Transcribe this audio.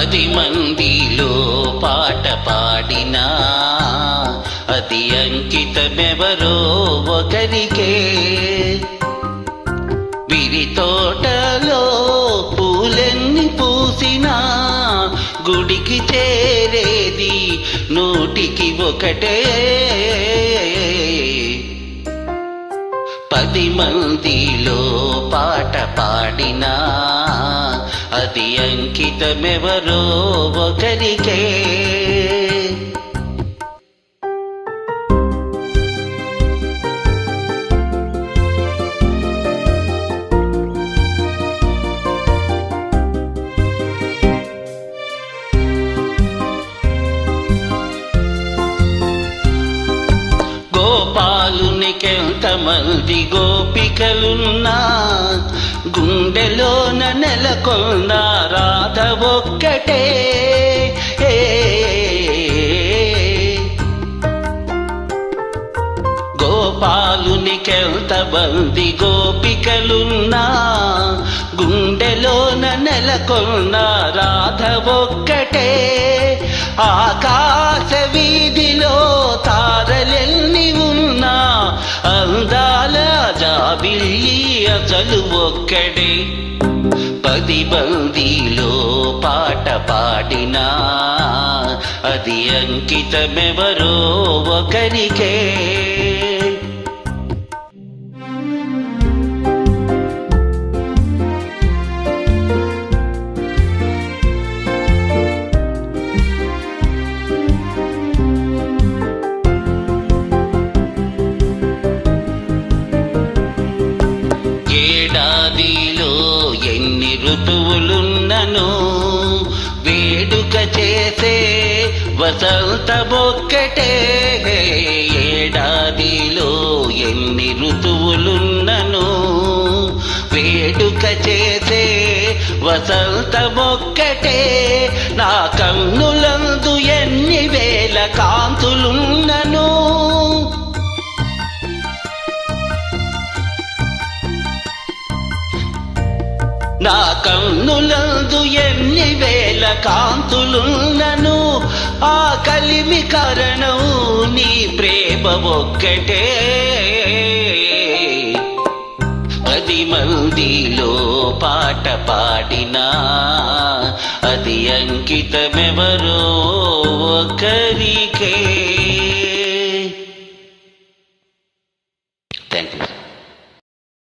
10 మందిలో పాట పాడినా అది అంకితమెవరో ఒకరికే. విరి తోటలో పూలెన్ని పూసినా గుడికి చేరేది 100కి 1. 10 మందిలో పాట పాడినా అది అంకితమెవరో ఒకరికే. గోపాలునికెంతమంది గోపికలున్నా గుండెలోన నెలకొన్న రాధ ఒక్కటే. గోపాలునికెంతమంది గోపికలున్నా గుండెలోన నెలకొన్న రాధ ఒక్కటే. ఆకాశ వీధిలో తారలెన్ని ఉన్నా అందాల జాబిల్లి అసలు ఒక్కడే. 10 మందిలో పాట పాడినా అది అంకితమెవరో ఒకరికే. ఏడాదిలో ఎన్ని ఋతువులున్నను వేడుక చేసే వసంతమొక్కటే. ఏడాదిలో ఎన్ని ఋతువులున్నను వేడుక చేసే వసంతమొక్కటే. నా కన్నులందు ఎన్ని వేల కాంతులున్నను నా కన్నులందు ఎన్ని వేల కాంతులున్నను ఆ కలిమి కారణం నీ ప్రేమ ఒక్కటే. 10 మందిలో పాట పాడినా అది అంకితమెవరో ఒకరికే.